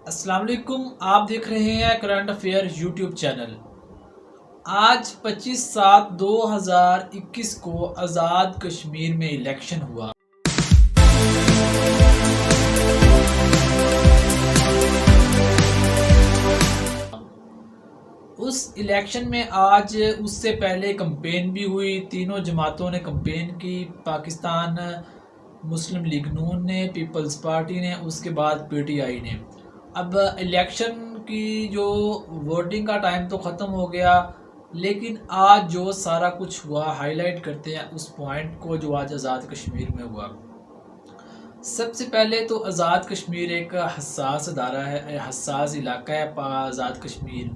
अस्सलाम वालेकुम। आप देख रहे हैं करंट अफेयर यूट्यूब चैनल। आज 25/7/2021 को आज़ाद कश्मीर में इलेक्शन हुआ। उस इलेक्शन में आज उससे पहले कंपेन भी हुई। तीनों जमातों ने कंपेन की। पाकिस्तान मुस्लिम लीग नून ने, पीपल्स पार्टी ने, उसके बाद पीटीआई ने। अब इलेक्शन की जो वोटिंग का टाइम तो ख़त्म हो गया, लेकिन आज जो सारा कुछ हुआ हाईलाइट करते हैं उस पॉइंट को जो आज आज़ाद कश्मीर में हुआ। सबसे पहले तो आज़ाद कश्मीर एक हसास अदारा है, हसास इलाका है आज़ाद कश्मीर।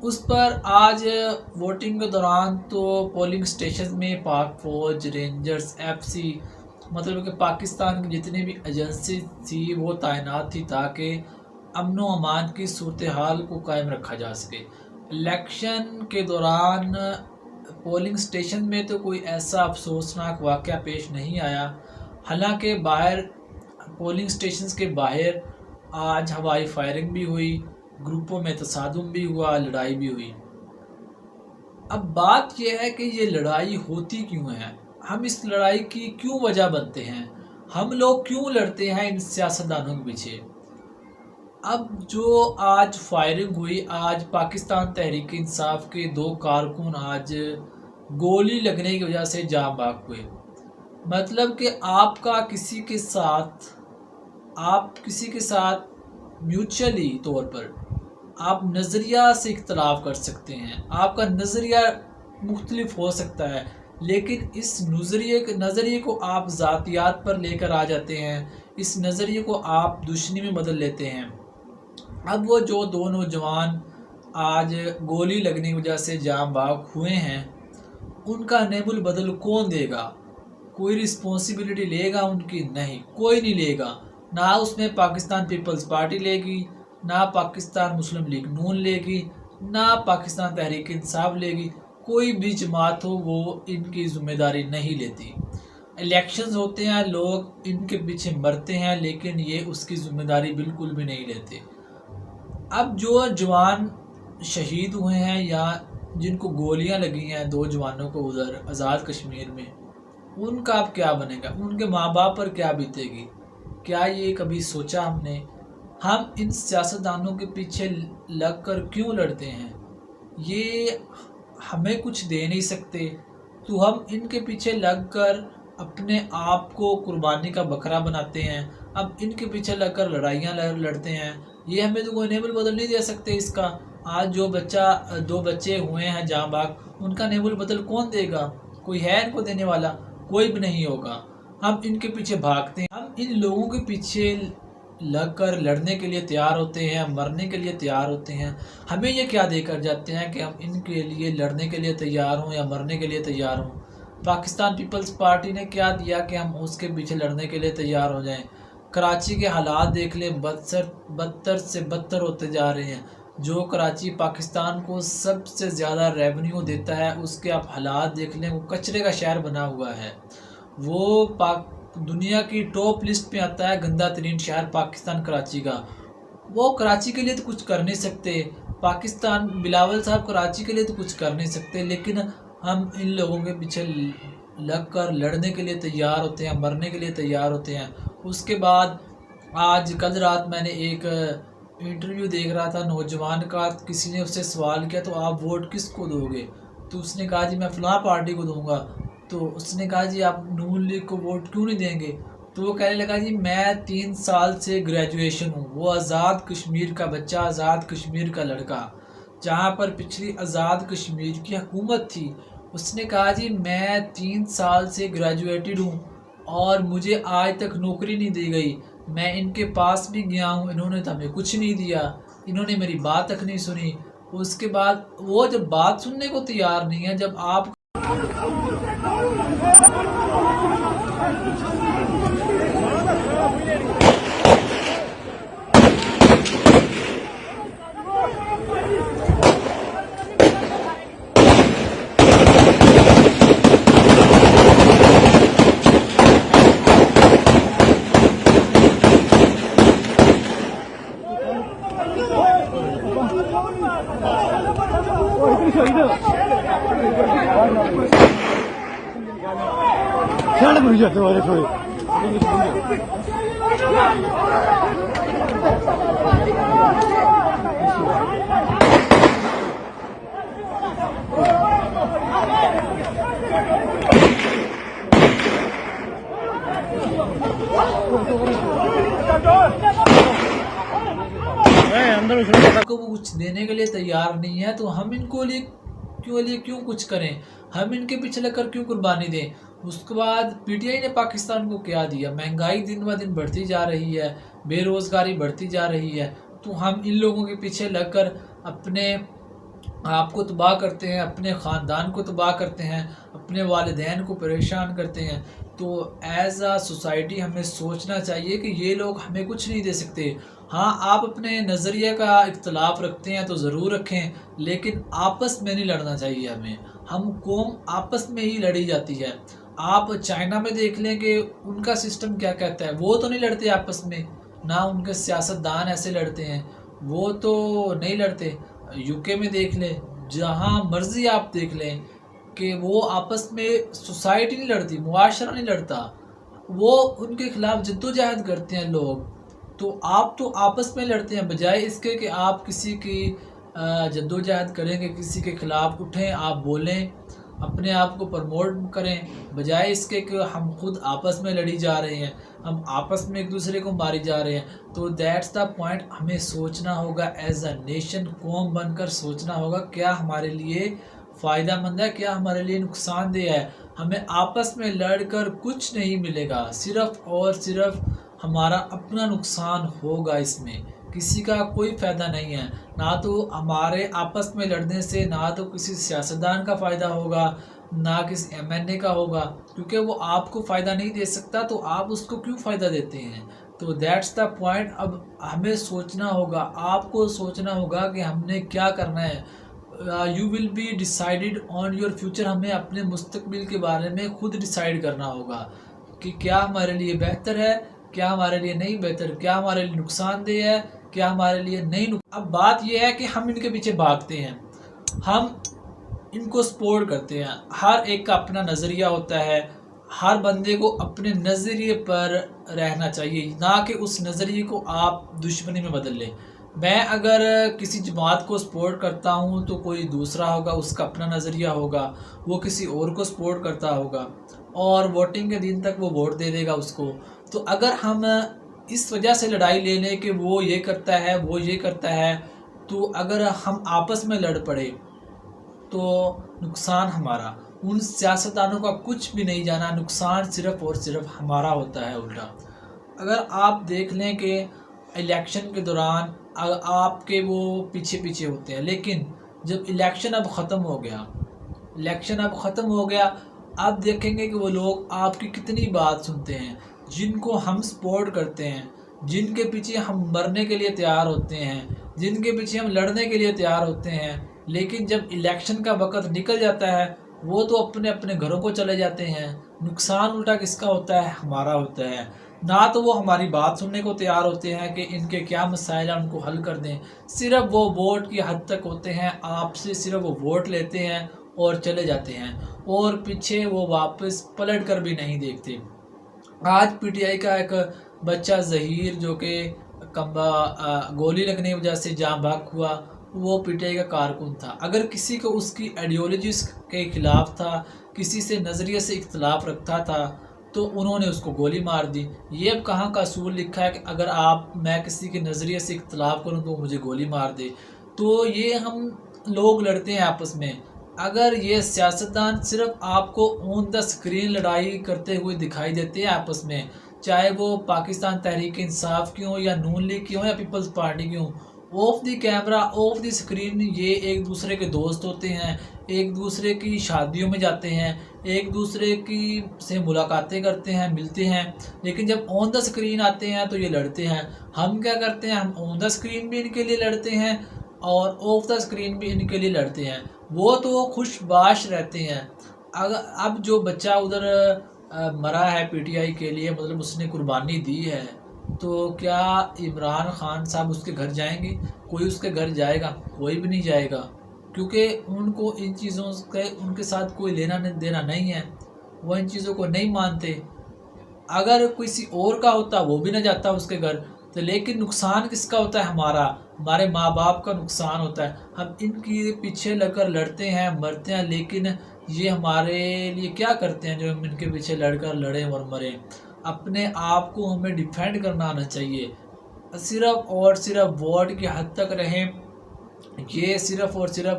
उस पर आज वोटिंग के दौरान तो पोलिंग स्टेशन में पाक फ़ौज, रेंजर्स, एफसी मतलब कि पाकिस्तान की जितनी भी एजेंसी थी वो तैनात थी ताकि अमन व अमान की सूरत हाल को कायम रखा जा सके। इलेक्शन के दौरान पोलिंग स्टेशन में तो कोई ऐसा अफसोसनाक वाक़या पेश नहीं आया। हालांकि बाहर पोलिंग स्टेशंस के बाहर आज हवाई फायरिंग भी हुई, ग्रुपों में तसादुम भी हुआ, लड़ाई भी हुई। अब बात यह है कि ये लड़ाई होती क्यों है, हम इस लड़ाई की क्यों वजह बनते हैं, हम लोग क्यों लड़ते हैं इन सियासतदानों के पीछे। अब जो आज फायरिंग हुई, आज पाकिस्तान तहरीक इंसाफ के 2 कारकुन आज गोली लगने की वजह से जाँ बाग हुए। मतलब कि आपका किसी के साथ म्यूचुअली तौर पर आप नज़रिया से इख्तलाफ कर सकते हैं, आपका नज़रिया मुख्तलिफ हो सकता है, लेकिन इस नज़रिए को आप ज़ातियात पर लेकर आ जाते हैं, इस नज़रिए को आप दुश्मनी में बदल लेते हैं। अब वो जो 2 नौजवान आज गोली लगने की वजह से जाँ बाग हुए हैं, उनका नेमुल बदल कौन देगा? कोई रिस्पॉन्सिबिलिटी लेगा उनकी? नहीं, कोई नहीं लेगा। ना उसमें पाकिस्तान पीपल्स पार्टी लेगी, ना पाकिस्तान मुस्लिम लीग नून लेगी, ना पाकिस्तान तहरीक इंसाफ लेगी। कोई भी जमात हो वो इनकी ज़िम्मेदारी नहीं लेती। इलेक्शंस होते हैं, लोग इनके पीछे मरते हैं, लेकिन ये उसकी ज़िम्मेदारी बिल्कुल भी नहीं लेते। अब जो जवान शहीद हुए हैं या जिनको गोलियां लगी हैं, 2 जवानों को उधर आज़ाद कश्मीर में, उनका अब क्या बनेगा? उनके माँ बाप पर क्या बीतेगी? क्या ये कभी सोचा हमने? हम इन सियासतदानों के पीछे लग कर क्यों लड़ते हैं? ये हमें कुछ दे नहीं सकते, तो हम इनके पीछे लग कर अपने आप को कुर्बानी का बकरा बनाते हैं। अब इनके पीछे लग कर लड़ाइयाँ लड़ते हैं। ये हमें तो कोई नेबल बदल नहीं दे सकते इसका। आज जो 2 बच्चे हुए हैं जाँ बाग, उनका नेबल बदल कौन देगा? कोई है इनको देने वाला? कोई भी नहीं होगा। हम इनके पीछे भागते हैं, हम इन लोगों के पीछे लग कर लड़ने के लिए तैयार होते हैं, मरने के लिए तैयार होते हैं। हमें ये क्या देकर जाते हैं कि हम इनके लिए लड़ने के लिए तैयार हों या मरने के लिए तैयार हों? पाकिस्तान पीपल्स पार्टी ने क्या दिया कि हम उसके पीछे लड़ने के लिए तैयार हो जाएं? कराची के हालात देख लें, बदतर से बदतर होते जा रहे हैं। जो कराची पाकिस्तान को सबसे ज़्यादा रेवेन्यू देता है, उसके आप हालात देख लें, वो कचरे का शहर बना हुआ है। वो दुनिया की टॉप लिस्ट पे आता है गंदा तरीन शहर पाकिस्तान कराची का। वो कराची के लिए तो कुछ कर नहीं सकते, पाकिस्तान बिलावल साहब कराची के लिए तो कुछ कर नहीं सकते, लेकिन हम इन लोगों के पीछे लग कर लड़ने के लिए तैयार होते हैं, मरने के लिए तैयार होते हैं। उसके बाद आज कल रात मैंने एक इंटरव्यू देख रहा था नौजवान का, किसी ने उससे सवाल किया तो आप वोट किसको दोगे? तो उसने कहा जी मैं फ़लाँ पार्टी को दूंगा। तो उसने कहा जी आप नून लीग को वोट क्यों नहीं देंगे? तो वो कहने लगा जी मैं 3 साल से ग्रेजुएशन हूँ। वो आज़ाद कश्मीर का बच्चा, आज़ाद कश्मीर का लड़का, जहाँ पर पिछली आज़ाद कश्मीर की हुकूमत थी, उसने कहा जी मैं 3 साल से ग्रेजुएटेड हूँ और मुझे आज तक नौकरी नहीं दी गई। मैं इनके पास भी गया हूँ, इन्होंने तो हमें कुछ नहीं दिया, इन्होंने मेरी बात तक नहीं सुनी। उसके बाद वो जब बात सुनने को तैयार नहीं है, जब आप को वो कुछ देने के लिए तैयार नहीं है, तो हम इनको लिए क्यों कुछ करें, हम इनके पीछे लगकर क्यों कुर्बानी दें। उसके बाद पीटीआई ने पाकिस्तान को क्या दिया, महंगाई दिन ब दिन बढ़ती जा रही है, बेरोज़गारी बढ़ती जा रही है, तो हम इन लोगों के पीछे लगकर अपने आप को तबाह करते हैं, अपने ख़ानदान को तबाह करते हैं, अपने वालिदैन को परेशान करते हैं। तो एज़ आ सोसाइटी हमें सोचना चाहिए कि ये लोग हमें कुछ नहीं दे सकते। हाँ, आप अपने नज़रिए का इख्तलाफ रखते हैं तो ज़रूर रखें, लेकिन आपस में नहीं लड़ना चाहिए हमें। हम कौम आपस में ही लड़ी जाती है। आप चाइना में देख लें कि उनका सिस्टम क्या कहता है, वो तो नहीं लड़ते आपस में, ना उनके सियासतदान ऐसे लड़ते हैं, वो तो नहीं लड़ते। यूके में देख लें, जहाँ मर्ज़ी आप देख लें कि वो आपस में सोसाइटी नहीं लड़ती, मुआशरा नहीं लड़ता, वो उनके खिलाफ जद्दोजहद करते हैं लोग। तो आप तो आपस में लड़ते हैं, बजाय इसके कि आप किसी की जद्दोजहद करेंगे, किसी के खिलाफ उठें, आप बोलें, अपने आप को प्रमोट करें, बजाय इसके कि हम खुद आपस में लड़ी जा रहे हैं, हम आपस में एक दूसरे को मारी जा रहे हैं। तो दैट्स द पॉइंट, हमें सोचना होगा एज अ नेशन, कौम बनकर सोचना होगा क्या हमारे लिए फ़ायदा मंद है, क्या हमारे लिए नुकसानदेह है। हमें आपस में लड़कर कुछ नहीं मिलेगा, सिर्फ़ और सिर्फ हमारा अपना नुकसान होगा, इसमें किसी का कोई फ़ायदा नहीं है। ना तो हमारे आपस में लड़ने से ना तो किसी सियासतदान का फ़ायदा होगा, ना किसी एमएनए का होगा, क्योंकि वो आपको फ़ायदा नहीं दे सकता, तो आप उसको क्यों फ़ायदा देते हैं। तो दैट्स द पॉइंट। अब हमें सोचना होगा, आपको सोचना होगा कि हमने क्या करना है। You will be decided on your future. हमें अपने मुस्तकबिल के बारे में खुद डिसाइड करना होगा कि क्या हमारे लिए बेहतर है, क्या हमारे लिए नहीं बेहतर, क्या हमारे लिए नुकसानदेह है, क्या हमारे लिए नहीं। अब बात यह है कि हम इनके पीछे भागते हैं, हम इनको सपोर्ट करते हैं। हर एक का अपना नज़रिया होता है, हर बंदे को अपने नज़रिए पर रहना चाहिए, ना कि उस नज़रिए को आप दुश्मनी में बदल लें। मैं अगर किसी जमात को सपोर्ट करता हूँ तो कोई दूसरा होगा, उसका अपना नज़रिया होगा, वो किसी और को सपोर्ट करता होगा और वोटिंग के दिन तक वो वोट दे देगा उसको। तो अगर हम इस वजह से लड़ाई ले लें कि वो ये करता है, वो ये करता है, तो अगर हम आपस में लड़ पड़े तो नुकसान हमारा, उन सियासतदानों का कुछ भी नहीं जाना, नुकसान सिर्फ़ और सिर्फ हमारा होता है उल्टा। अगर आप देख लें कि इलेक्शन के दौरान आपके वो पीछे पीछे होते हैं, लेकिन जब इलेक्शन अब ख़त्म हो गया, आप देखेंगे कि वो लोग आपकी कितनी बात सुनते हैं, जिनको हम सपोर्ट करते हैं, जिनके पीछे हम मरने के लिए तैयार होते हैं, जिनके पीछे हम लड़ने के लिए तैयार होते हैं, लेकिन जब इलेक्शन का वक़्त निकल जाता है वो तो अपने अपने घरों को चले जाते हैं। नुकसान उल्टा किसका होता है, हमारा होता है। ना तो वो हमारी बात सुनने को तैयार होते हैं कि इनके क्या मसाइल हैं उनको हल कर दें, सिर्फ़ वो वोट की हद तक होते हैं, आपसे सिर्फ वो वोट लेते हैं और चले जाते हैं, और पीछे वो वापस पलट कर भी नहीं देखते। आज पीटीआई का एक बच्चा ज़हीर, जो कि गोली लगने की वजह से जाँ बहक हुआ, वो पीटीआई का कारकुन था। अगर किसी को उसकी आइडियोलॉजीज़ के ख़िलाफ़ था, किसी से नज़रिए से इख्तलाफ रखता था, तो उन्होंने उसको गोली मार दी। ये अब कहाँ का असूल लिखा है कि अगर मैं किसी के नज़रिए से इख्तलाफ करूँ तो मुझे गोली मार दे। तो ये हम लोग लड़ते हैं आपस में। अगर ये सियासतदान सिर्फ आपको ऑन द स्क्रीन लड़ाई करते हुए दिखाई देते हैं आपस में, चाहे वो पाकिस्तान तहरीक इंसाफ की हो या नून लीग की हो या पीपल्स पार्टी की हो, of the camera, of the screen ये एक दूसरे के दोस्त होते हैं, एक दूसरे की शादियों में जाते हैं, एक दूसरे की से मुलाकातें करते हैं, मिलते हैं। लेकिन जब ऑन द स्क्रीन आते हैं तो ये लड़ते हैं। हम क्या करते हैं, हम ऑन द स्क्रीन भी इनके लिए लड़ते हैं और ऑफ द स्क्रीन भी इनके लिए लड़ते हैं। वो तो खुशबाश रहते हैं। अब जो बच्चा उधर मरा है पीटीआई के लिए, मतलब उसने कुर्बानी दी है, تو کیا عمران خان صاحب اس کے گھر جائیں گے؟ کوئی اس کے گھر جائے گا؟ کوئی بھی نہیں جائے گا، کیونکہ ان کو ان چیزوں کے ان کے ساتھ کوئی لینا دینا نہیں ہے، وہ ان چیزوں کو نہیں مانتے۔ اگر کسی اور کا ہوتا وہ بھی نہ جاتا اس کے گھر، تو لیکن نقصان کس کا ہوتا ہے؟ ہمارے ماں باپ کا نقصان ہوتا ہے۔ ہم ان کے پیچھے لگ کر لڑتے ہیں، مرتے ہیں، لیکن یہ ہمارے لیے کیا کرتے ہیں جو ہم ان کے پیچھے لڑ کر لڑیں اور مریں؟ اپنے آپ کو ہمیں ڈیفینڈ کرنا آنا چاہیے، صرف اور صرف ووٹ کی حد تک رہیں۔ یہ صرف اور صرف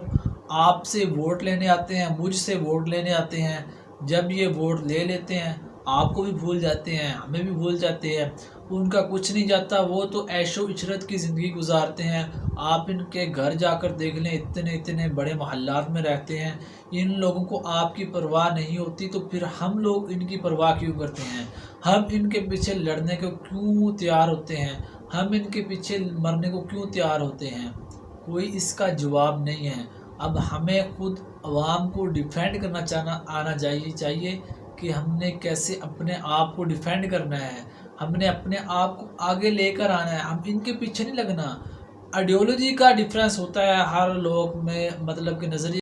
آپ سے ووٹ لینے آتے ہیں، مجھ سے ووٹ لینے آتے ہیں، جب یہ ووٹ لے لیتے ہیں آپ کو بھی بھول جاتے ہیں، ہمیں بھی بھول جاتے ہیں، ان کا کچھ نہیں جاتا، وہ تو عیش و عشرت کی زندگی گزارتے ہیں۔ آپ ان کے گھر جا کر دیکھ لیں، اتنے اتنے بڑے محلات میں رہتے ہیں، ان لوگوں کو آپ کی پرواہ نہیں ہوتی، تو پھر ہم لوگ ان کی پرواہ کیوں کرتے ہیں؟ ہم ان کے پیچھے لڑنے کو کیوں تیار ہوتے ہیں؟ ہم ان کے پیچھے مرنے کو کیوں تیار ہوتے ہیں؟ کوئی اس کا جواب نہیں ہے۔ اب ہمیں خود عوام کو ڈیفینڈ کرنا آنا چاہیے کہ ہم نے کیسے اپنے آپ کو ڈیفینڈ کرنا ہے، ہم نے اپنے آپ کو آگے لے کر آنا ہے، ہم ان کے پیچھے نہیں لگنا۔ آئیڈیالوجی کا ڈفرینس ہوتا ہے ہر لوگ میں، مطلب کہ نظریے